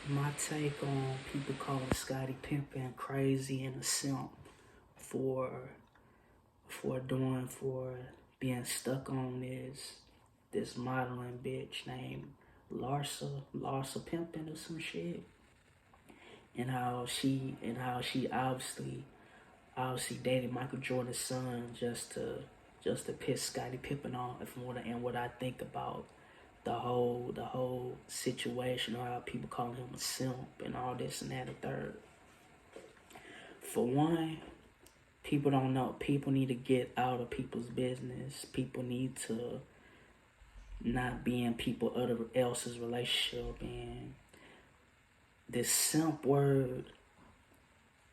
My take on people calling Scottie Pippen crazy and a simp for for being stuck on this modeling bitch named Larsa Pimpin or some shit, and how she obviously dated Michael Jordan's son just to piss Scottie Pippen off, and what I think about the whole situation, or how people call him a simp and all this and that and third. For one, people don't know. People need to get out of people's business. People need to not be in people other else's relationship. And this simp word,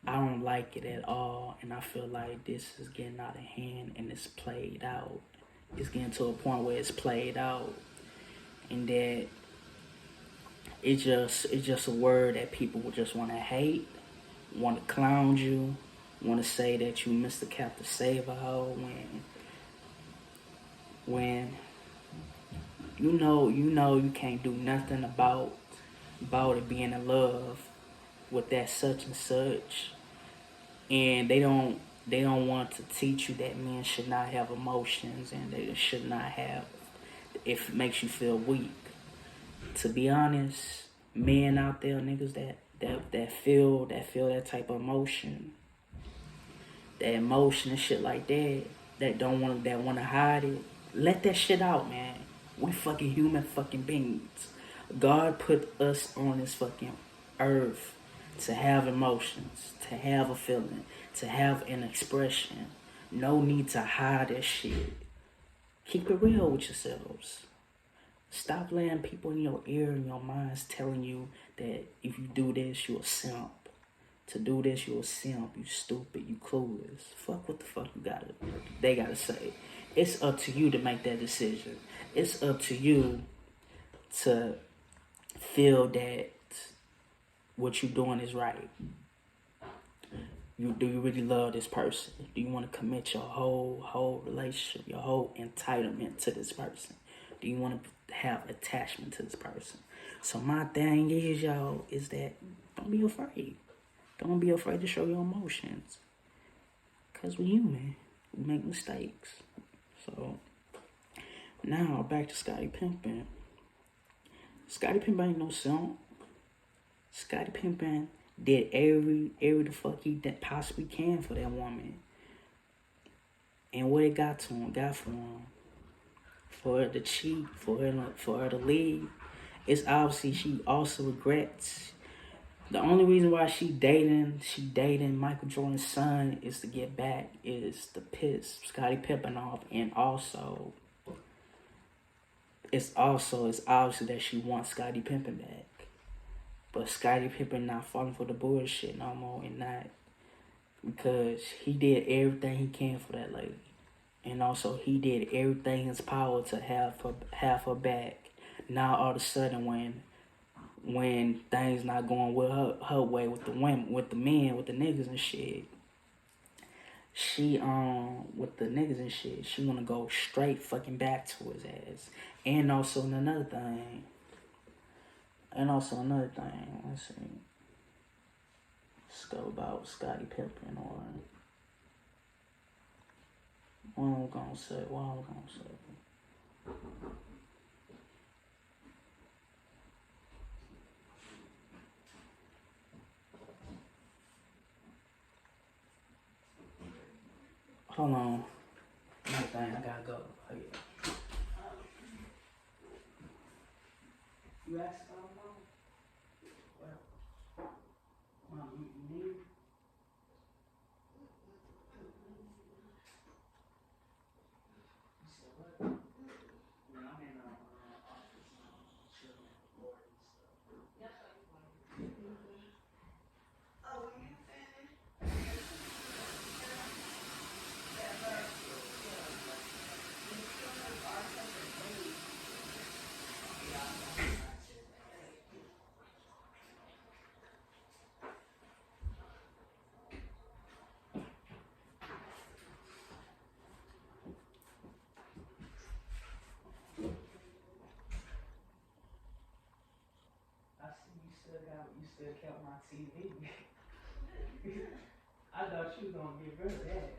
I don't like it at all. And I feel like this is getting out of hand and it's played out. It's getting to a point where it's played out, and that it's just a word that people would just want to hate, want to clown you, want to say that you Mr. Captain Save-A-Ho when you can't do nothing about it being in love with that such and such, and they don't want to teach you that men should not have emotions and they should not have, if it makes you feel weak. To be honest, men out there, niggas that feel that type of emotion, that emotion and shit like that, that wanna hide it, let that shit out, man. We fucking human fucking beings. God put us on this fucking earth to have emotions, to have a feeling, to have an expression. No need to hide that shit. Keep it real with yourselves. Stop letting people in your ear and your minds telling you that if you do this, you're a simp. To do this, you're a simp. You stupid. You clueless. Fuck what the fuck they gotta say. It's up to you to make that decision. It's up to you to feel that what you're doing is right. Do you really love this person? Do you want to commit your whole relationship, your whole entitlement to this person? Do you want to have attachment to this person? So my thing is, y'all, is that don't be afraid. Don't be afraid to show your emotions. Because we're human. We make mistakes. So now back to Scottie Pippen. Scottie Pippen ain't no simp. Scottie Pippen did every the fuck he possibly can for that woman. And what it got to him, got for him. For her to cheat, for her to leave. It's obviously she also regrets. The only reason why she dating Michael Jordan's son is to get back, is to piss Scottie Pippen off, and also it's obviously that she wants Scottie Pippen back. But Scottie Pippen not falling for the bullshit no more, and not, because he did everything he can for that lady. And also he did everything in his power to have her back. Now all of a sudden when things not going with her way with the women, with the men, with the niggas and shit, she with the niggas and shit, she wanna go straight fucking back to his ass. And also another thing. Let's see. Let's go about Scottie Pippen, or what I'm gonna say. Hold on. Another thing, I gotta go. Oh, yeah. You asked about? Well, you need? You said what? Man, I'm in office, chilling, bored and stuff. still kept my TV. I thought you was gonna get rid of that.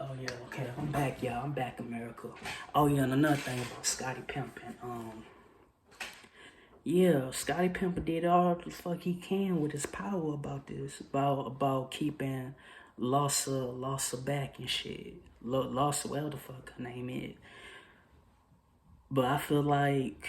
Oh yeah, okay, I'm back, y'all. I'm back, America. Oh yeah, and another thing about Scottie Pippen. Yeah, Scottie Pippen did all the fuck he can with his power about this, about keeping Lossa back and shit. Lossa, whatever the fuck her name is. But I feel like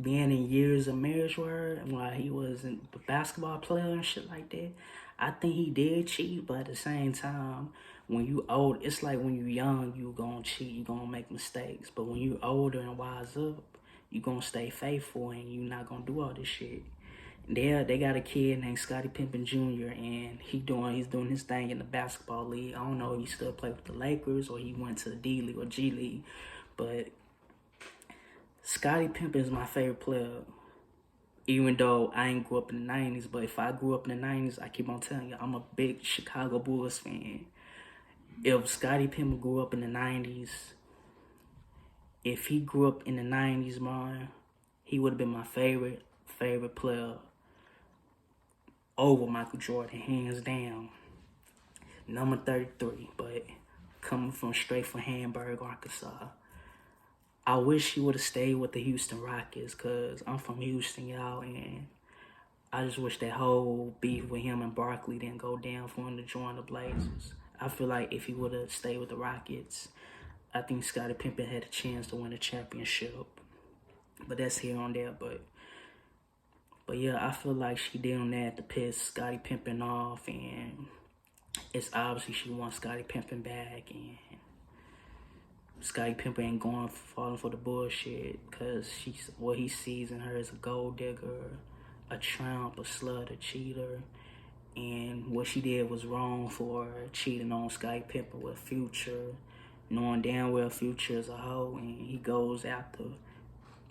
being in years of marriage with her, while he was a basketball player and shit like that, I think he did cheat. But at the same time, when you old, it's like when you young, you gonna cheat, you gonna make mistakes. But when you older and wise up, you gonna stay faithful and you not gonna do all this shit. They got a kid named Scottie Pippen Jr. and he's doing his thing in the basketball league. I don't know if he still play with the Lakers or he went to the D League or G League, but Scottie Pippen is my favorite player. Even though I ain't grew up in the 90s, but if I grew up in the 90s, I keep on telling you, I'm a big Chicago Bulls fan. If Scottie Pippen grew up in the 90s, if he grew up in the 90s, man, he would have been my favorite player over Michael Jordan, hands down. Number 33, but coming from straight from Hamburg, Arkansas. I wish he would have stayed with the Houston Rockets because I'm from Houston, y'all, and I just wish that whole beef with him and Barkley didn't go down for him to join the Blazers. I feel like if he would have stayed with the Rockets, I think Scottie Pippen had a chance to win a championship. But that's here on there. But yeah, I feel like she did on that to piss Scottie Pippen off, and it's obviously she wants Scottie Pippen back, and Scottie Pippen ain't falling for the bullshit because what he sees in her is a gold digger, a tramp, a slut, a cheater, and what she did was wrong for her, cheating on Scottie Pippen with Future, knowing damn well Future is a hoe, and he goes after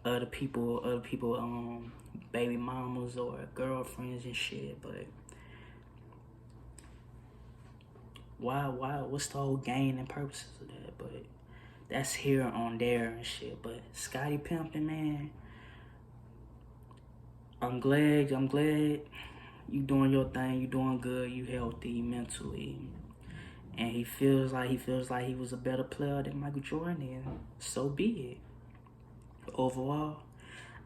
other people, baby mamas or girlfriends and shit. But why? What's the whole gain and purposes of that? But that's here on there and shit. But Scottie Pippen, man, I'm glad you doing your thing, you doing good, you healthy mentally. And he feels like he was a better player than Michael Jordan, and so be it. Overall,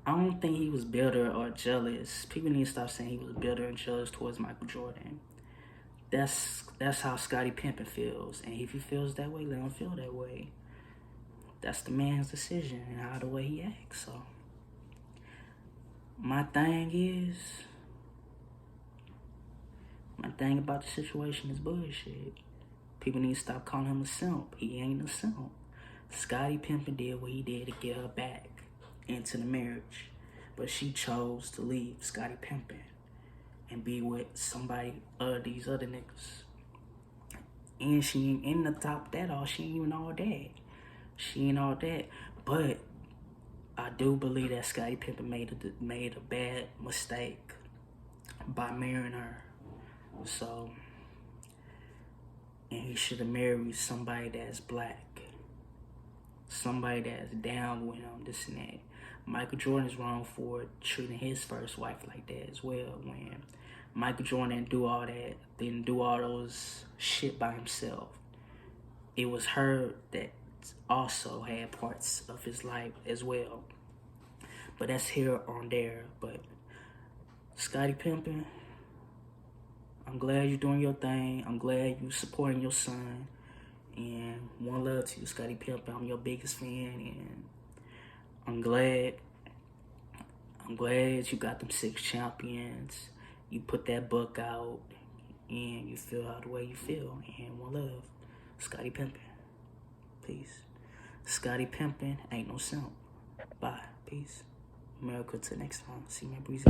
I don't think he was bitter or jealous. People need to stop saying he was bitter and jealous towards Michael Jordan. That's how Scottie Pippen feels. And if he feels that way, let him feel that way. That's the man's decision and how the way he acts. So my thing about the situation is bullshit. People need to stop calling him a simp. He ain't a simp. Scottie Pippen did what he did to get her back into the marriage. But she chose to leave Scottie Pippen and be with these other niggas. And she ain't in the top of that all. She ain't even all that. She ain't all that. But I do believe that Scottie Pippen made a bad mistake by marrying her. So, and he should have married somebody that's black. Somebody that's down with him, this and that. Michael Jordan is wrong for treating his first wife like that as well. When Michael Jordan didn't do all those shit by himself. It was her that also had parts of his life as well. But that's here on there. But Scottie Pippen, I'm glad you're doing your thing. I'm glad you're supporting your son. And one love to you, Scottie Pippen. I'm your biggest fan, and I'm glad you got them 6 champions. You put that book out, and you feel how the way you feel. And one love, Scottie Pippen. Peace. Scottie Pippen ain't no simp. Bye. Peace. America, till next time. See my breezy.